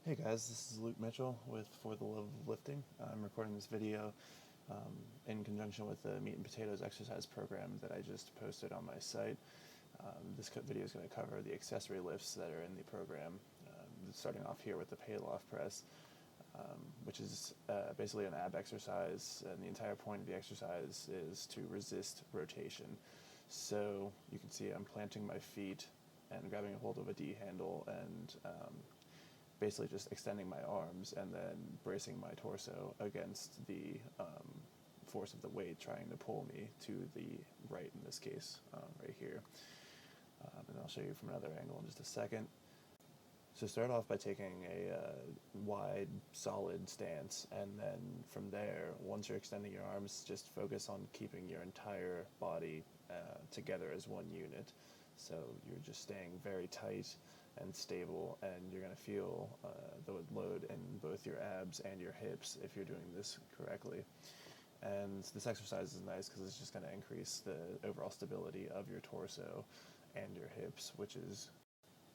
Hey guys, this is Luke Mitchell with For the Love of Lifting. I'm recording this video in conjunction with the Meat and Potatoes exercise program that I just posted on my site. This video is going to cover the accessory lifts that are in the program, starting off here with the pay-loft press, which is basically an ab exercise, and the entire point of the exercise is to resist rotation. So you can see I'm planting my feet and grabbing a hold of a D handle and basically just extending my arms and then bracing my torso against the force of the weight trying to pull me to the right in this case, right here. And I'll show you from another angle in just a second. So start off by taking a wide, solid stance, and then from there, once you're extending your arms, just focus on keeping your entire body together as one unit. So you're just staying very tight and stable, and you're going to feel the load in both your abs and your hips if you're doing this correctly. And this exercise is nice because it's just going to increase the overall stability of your torso and your hips, which is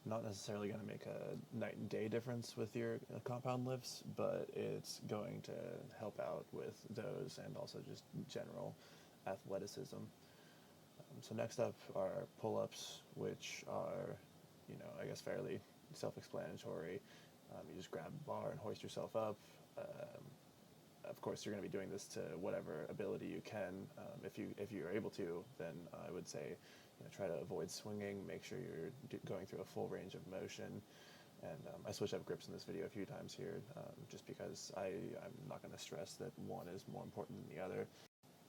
not necessarily going to make a night and day difference with your compound lifts, but it's going to help out with those and also just general athleticism. So next up are pull-ups, which are, I guess fairly self-explanatory. You just grab a bar and hoist yourself up. Of course, you're going to be doing this to whatever ability you can. If you're able to, then I would say try to avoid swinging. Make sure you're going through a full range of motion. And I switch up grips in this video a few times here, just because I'm not going to stress that one is more important than the other.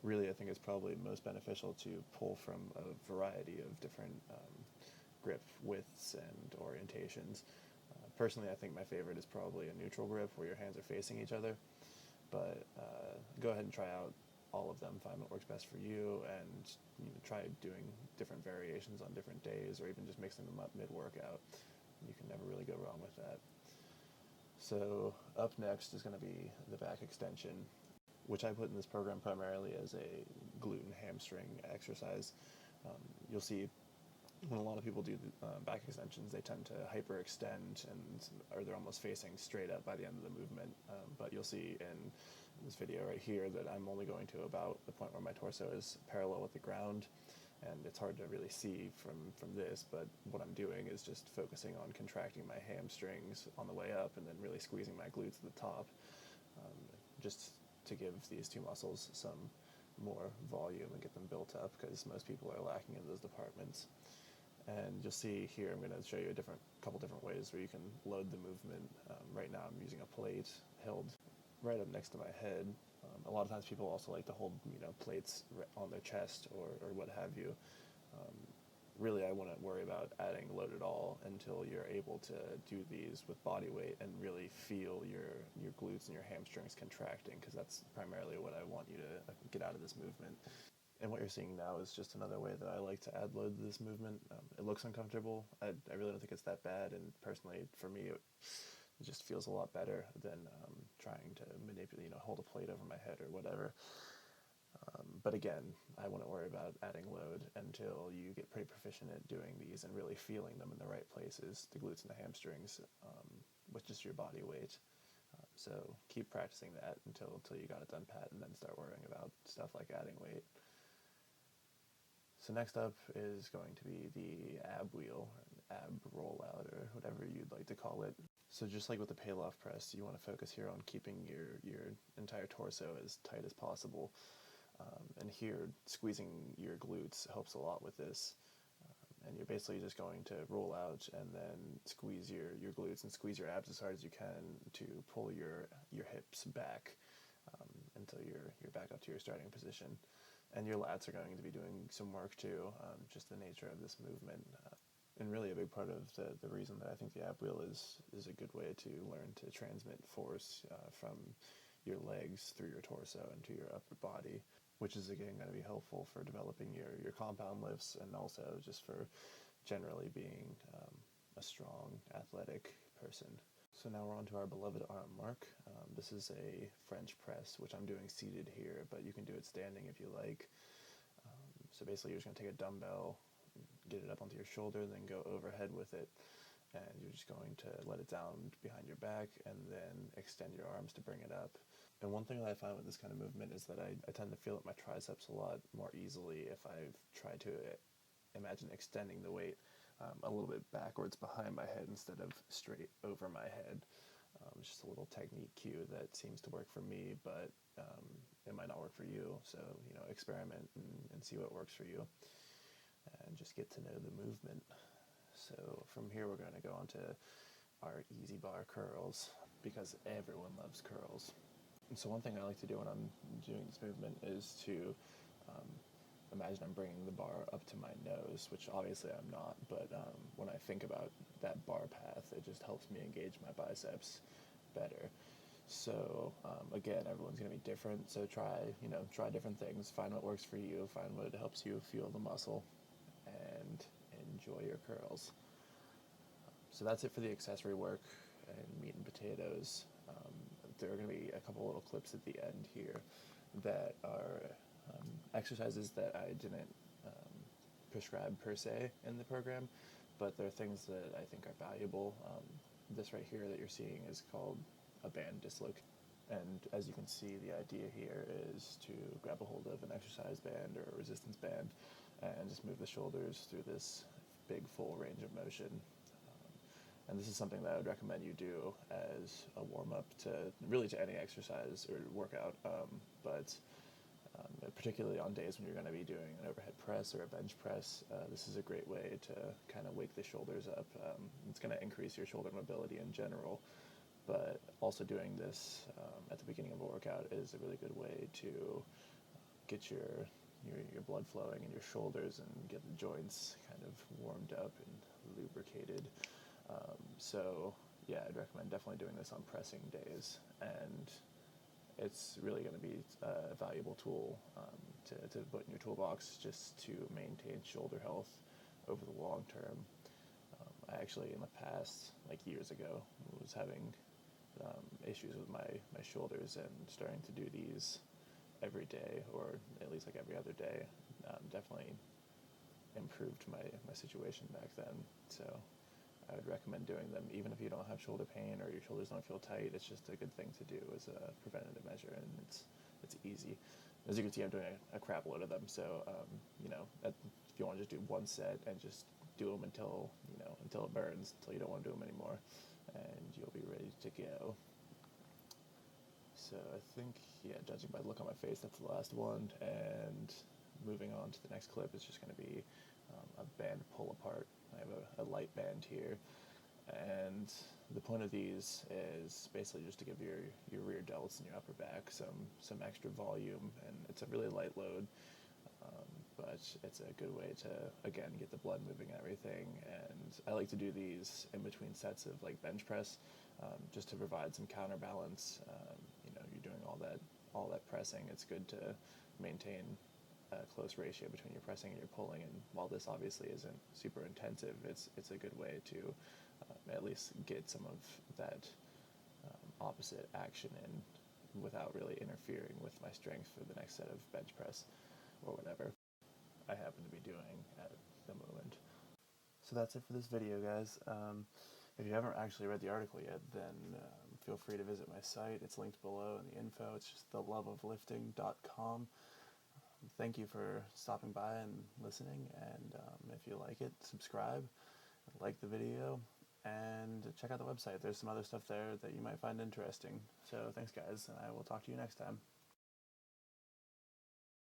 Really, I think it's probably most beneficial to pull from a variety of different grip widths and orientations. Personally, I think my favorite is probably a neutral grip where your hands are facing each other, but go ahead and try out all of them, find what works best for you, and try doing different variations on different days, or even just mixing them up mid-workout. You can never really go wrong with that. So up next is going to be the back extension, which I put in this program primarily as a glute and hamstring exercise. You'll see when a lot of people do back extensions, they tend to hyperextend or they're almost facing straight up by the end of the movement. But you'll see in this video right here that I'm only going to about the point where my torso is parallel with the ground, and it's hard to really see from this, but what I'm doing is just focusing on contracting my hamstrings on the way up and then really squeezing my glutes at the top, just to give these two muscles some more volume and get them built up, because most people are lacking in those departments. And you'll see here, I'm going to show you a couple different ways where you can load the movement. Right now I'm using a plate held right up next to my head. A lot of times people also like to hold plates on their chest or what have you. Really, I wouldn't worry about adding load at all until you're able to do these with body weight and really feel your glutes and your hamstrings contracting, because that's primarily what I want you to get out of this movement. And what you're seeing now is just another way that I like to add load to this movement. It looks uncomfortable. I really don't think it's that bad, and personally, for me, it just feels a lot better than trying to manipulate, hold a plate over my head or whatever. But again, I wouldn't worry about adding load until you get pretty proficient at doing these and really feeling them in the right places, the glutes and the hamstrings, with just your body weight. So keep practicing that until you got it done pat, and then start worrying about stuff like adding weight. So next up is going to be the ab wheel, or ab rollout, or whatever you'd like to call it. So just like with the pay-loft press, you want to focus here on keeping your entire torso as tight as possible. And here, squeezing your glutes helps a lot with this. And you're basically just going to roll out and then squeeze your glutes and squeeze your abs as hard as you can to pull your hips back until you're back up to your starting position. And your lats are going to be doing some work too, just the nature of this movement. And really a big part of the reason that I think the ab wheel is a good way to learn to transmit force from your legs through your torso into your upper body, which is again going to be helpful for developing your compound lifts, and also just for generally being a strong, athletic person. So now we're on to our beloved arm mark. This is a French press, which I'm doing seated here, but you can do it standing if you like. So basically you're just going to take a dumbbell, get it up onto your shoulder, then go overhead with it. and you're just going to let it down behind your back and then extend your arms to bring it up. And one thing that I find with this kind of movement is that I tend to feel at my triceps a lot more easily if I try to imagine extending the weight a little bit backwards behind my head instead of straight over my head. It's just a little technique cue that seems to work for me, but it might not work for you. So, experiment and see what works for you and just get to know the movement. So from here, we're going to go on to our easy bar curls because everyone loves curls. And so one thing I like to do when I'm doing this movement is to imagine I'm bringing the bar up to my nose, which obviously I'm not, but when I think about that bar path, it just helps me engage my biceps better. So again, everyone's going to be different, so try different things, find what works for you, find what helps you feel the muscle, and enjoy your curls. So that's it for the accessory work and meat and potatoes. There are going to be a couple little clips at the end here that are exercises that I didn't prescribe per se in the program, but they're things that I think are valuable. This right here that you're seeing is called a band dislocate. And as you can see, the idea here is to grab a hold of an exercise band or a resistance band and just move the shoulders through this big full range of motion. And this is something that I would recommend you do as a warm-up to any exercise or workout, but particularly on days when you're going to be doing an overhead press or a bench press, this is a great way to kind of wake the shoulders up. It's going to increase your shoulder mobility in general, but also doing this at the beginning of a workout is a really good way to get your blood flowing in your shoulders and get the joints kind of warmed up and lubricated. So yeah, I'd recommend definitely doing this on pressing days, and it's really going to be a valuable tool to put in your toolbox just to maintain shoulder health over the long term. I actually, in the past, like years ago, was having issues with my shoulders, and starting to do these every day, or at least like every other day, definitely improved my situation back then. So I would recommend doing them even if you don't have shoulder pain or your shoulders don't feel tight. It's just a good thing to do as a preventative measure, and it's easy. As you can see, I'm doing a crap load of them, so if you want to just do one set and just do them until it burns, until you don't want to do them anymore, and you'll be ready to go. So I think, judging by the look on my face, that's the last one, and moving on to the next clip is just going to be a band pull apart. I have a light band here, and the point of these is basically just to give your rear delts and your upper back some extra volume, and it's a really light load, but it's a good way to, again, get the blood moving and everything. And I like to do these in between sets of like bench press, just to provide some counterbalance. You're doing all that pressing. It's good to maintain a close ratio between your pressing and your pulling, and while this obviously isn't super intensive, it's a good way to at least get some of that opposite action in without really interfering with my strength for the next set of bench press or whatever I happen to be doing at the moment. So that's it for this video, guys. If you haven't actually read the article yet, then feel free to visit my site. It's linked below in the info. It's just theloveoflifting.com. Thank you for stopping by and listening, and if you like it, subscribe, like the video, and check out the website. There's some other stuff there that you might find interesting. So thanks, guys, and I will talk to you next time.